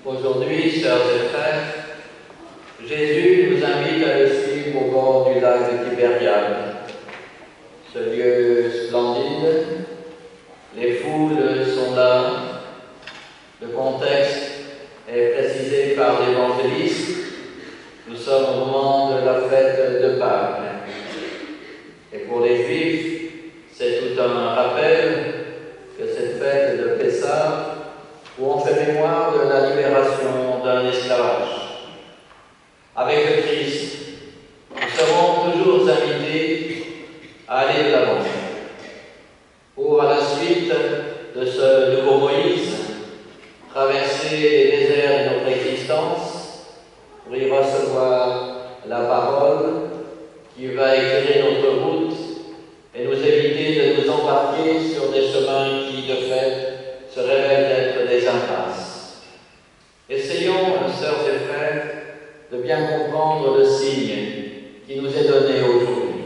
Aujourd'hui, sœurs et frères, Jésus nous invite à le suivre au bord du lac de Tibériade. Ce lieu splendide, les foules sont là, le contexte est précisé par l'évangéliste. Nous sommes au moment de la fête de Pâques. Et pour les Juifs, c'est tout un rappel que cette fête de Pessah, où on fait mémoire de la libération d'un esclavage. Avec le Christ, nous serons toujours invités à aller de l'avant. Pour, à la suite de ce nouveau Moïse, traverser les déserts de notre existence, pour y recevoir la parole qui va éclairer notre route et nous éviter de nous embarquer sur des chemins qui, de fait, se révèlent être des impasses. Essayons, sœurs et frères, de bien comprendre le signe qui nous est donné aujourd'hui.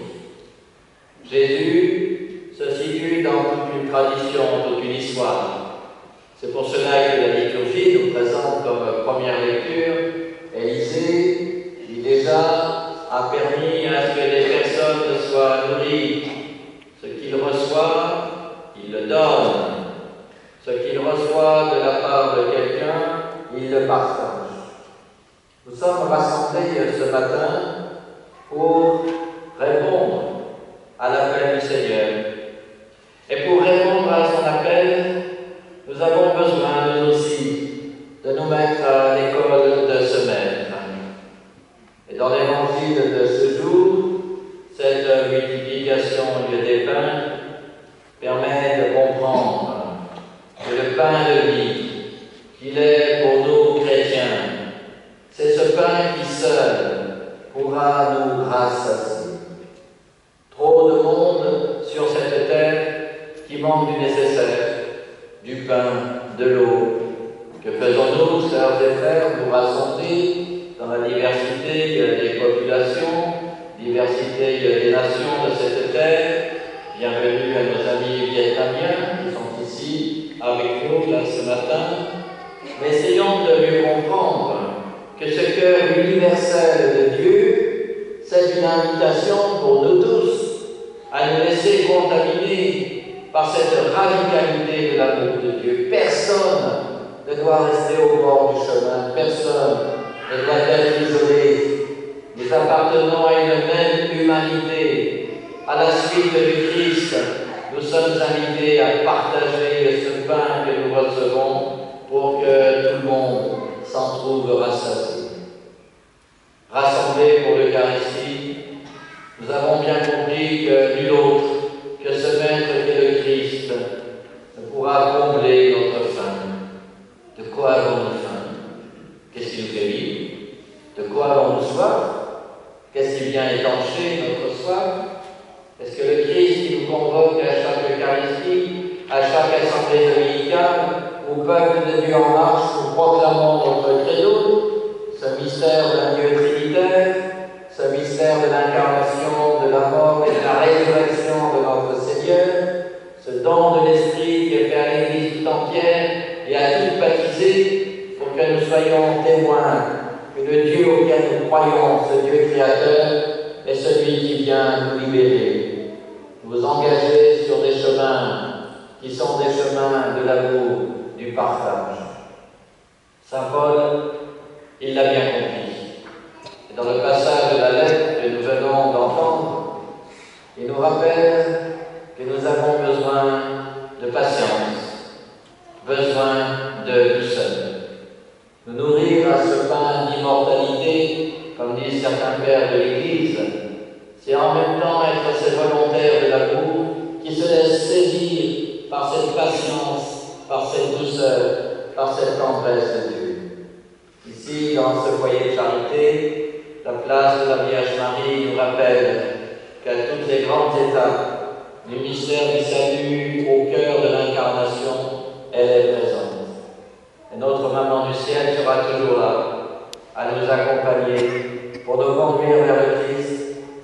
Jésus se situe dans toute une tradition, toute une histoire. C'est pour cela que la liturgie nous présente comme première lecture Élisée, qui déjà a permis à ce que les personnes soient nourries. Ce qu'il reçoit, il le donne. Ce qu'il reçoit de la part de quelqu'un, il le partage. Nous sommes rassemblés ce matin pour répondre à l'appel du Seigneur. Et pour répondre à son appel, nous avons besoin, nous aussi, de nous mettre à l'école de ce Maître. Et dans l'évangile de ce jour, cette multiplication des pains permet de comprendre que le pain de vie, qu'il est pour nous chrétiens, c'est ce pain qui seul pourra nous rassasier. Trop de monde sur cette terre qui manque du nécessaire, du pain, de l'eau. Que faisons-nous, sœurs et frères, nous rassembler dans la diversité des populations, diversité des nations de cette terre? Bienvenue à nos amis vietnamiens qui sont ici avec nous là ce matin. Mais essayons de mieux comprendre que ce cœur universel de Dieu, c'est une invitation pour nous tous à nous laisser contaminer par cette radicalité de l'amour de Dieu. Personne ne doit rester au bord du chemin, personne ne doit être isolé. Nous appartenons à une même humanité. À la suite du Christ, nous sommes invités à partager ce pain que nous recevons pour que tout le monde s'en trouve rassasié. Rassemblés pour l'Eucharistie, nous avons bien compris que nul autre que ce Maître qu'est le Christ ne pourra combler notre faim. De quoi avons-nous faim? Qu'est-ce qui nous fait vivre? De quoi avons-nous soif? Qu'est-ce qui vient étancher notre soif? Est-ce que le Christ qui nous convoque à chaque Eucharistie, à chaque assemblée dominicale, au peuple de Dieu en marche, nous proclamons notre credo, ce mystère d'un Dieu trinitaire, ce mystère de l'incarnation, de la mort et de la résurrection de notre Seigneur, ce don de l'Esprit qui est fait à l'Église tout entière et à tout baptiser, pour que nous soyons témoins que le Dieu auquel nous croyons, ce Dieu créateur, est celui qui vient nous libérer, nous engager sur des chemins qui sont des chemins de l'amour, du partage. Saint Paul, il l'a bien compris. Et dans le passage de la lettre que nous venons d'entendre, il nous rappelle que nous avons besoin de patience, besoin de douceur. Nous nourrir à ce pain d'immortalité, comme disent certains pères de l'Église, c'est en même temps être ces volontaires de l'amour qui se laissent saisir par cette patience, par cette douceur, par cette tendresse de Dieu. Ici, dans ce foyer de charité, la place de la Vierge Marie nous rappelle qu'à toutes les grandes étapes du mystère du salut au cœur de l'incarnation, elle est présente. Et notre Maman du ciel sera toujours là, à nous accompagner, pour nous conduire vers le Christ,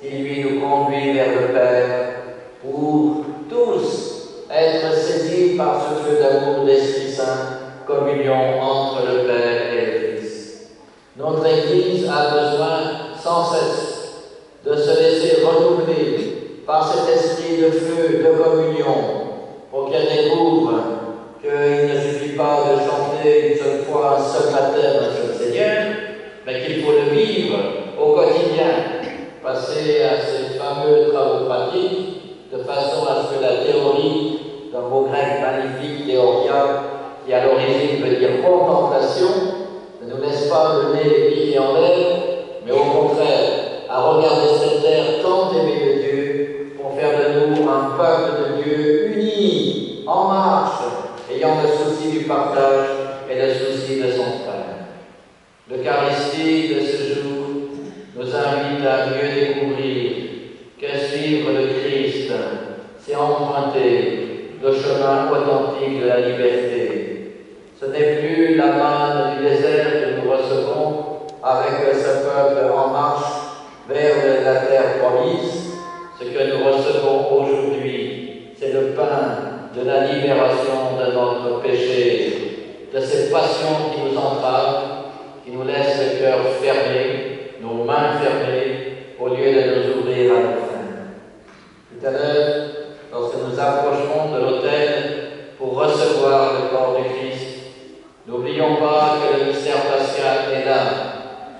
qui lui nous conduit vers le Père, pour tous être saisis par ce feu d'amour d'Esprit Saint communion entre le Père et le Fils. Notre Église a besoin sans cesse de se laisser renouveler par cet esprit de feu, de communion, pour qu'elle découvre qu'il ne suffit pas de chanter une seule fois, un seul baptême, un seul Seigneur, mais qu'il faut le vivre au quotidien, passer à ces fameux travaux pratiques, de façon à ce que la théorie, d'un mot grec magnifique, théoria, qui à l'origine veut dire contemplation, ne nous laisse pas le nez les pieds en l'air, mais au contraire, à regarder cette terre tant aimée de Dieu, pour faire de nous un peuple de Dieu uni, en marche, ayant le souci du partage et le souci de son frère. L'Eucharistie de ce jour nous invite à mieux découvrir que suivre le Christ, c'est emprunter le chemin authentique de la liberté. Ce n'est plus la manne du désert que nous recevons avec ce peuple en marche vers la terre promise. Ce que nous recevons aujourd'hui, c'est le pain de la libération de notre péché, de cette passion qui nous entrave, qui nous laisse le cœur fermé, nos mains fermées, au lieu de nous ouvrir à nos frères. Tout à l'heure, lorsque nous approcherons de l'autel pour recevoir le corps du Christ, n'oublions pas que le mystère pascal est là,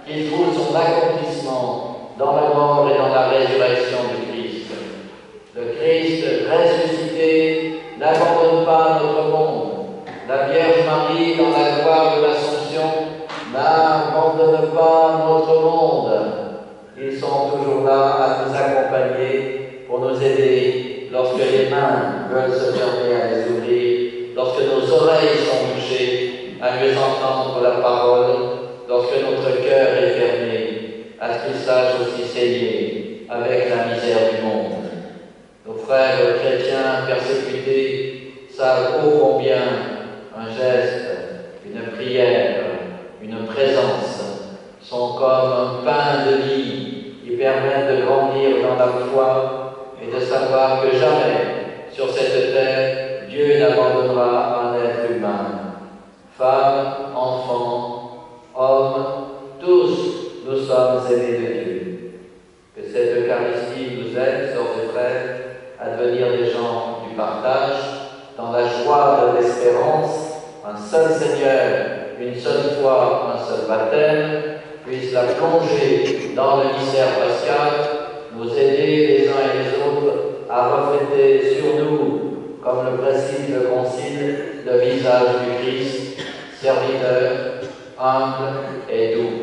qu'il trouve son accomplissement dans la mort et dans la résurrection du Christ. Le Christ ressuscité n'abandonne pas notre monde. La Vierge Marie, dans la gloire de l'Assomption, n'abandonne pas notre monde. Ils sont toujours là à nous accompagner pour nous aider lorsque les mains veulent se fermer à les ouvrir, lorsque nos oreilles sont bouchées à mieux entendre la parole, lorsque notre cœur est fermé à ce qu'il sache aussi saigner avec la misère du monde. Nos frères chrétiens persécutés savent ô combien un geste, une prière, une présence sont comme un pain de vie qui permettent de grandir dans la foi et de savoir que jamais sur cette terre Dieu n'abandonnera un être humain. Femmes, enfants, hommes, tous nous sommes aimés de Dieu. Que cette Eucharistie nous aide, sœurs et frères, à devenir des gens du partage, dans la joie de l'espérance. Un seul Seigneur, une seule foi, un seul baptême, puisse la plonger dans le mystère pascal, nous aider les uns et les autres à refléter sur nous, comme le précise le Concile, le visage du Christ, serviteur, humble et doux.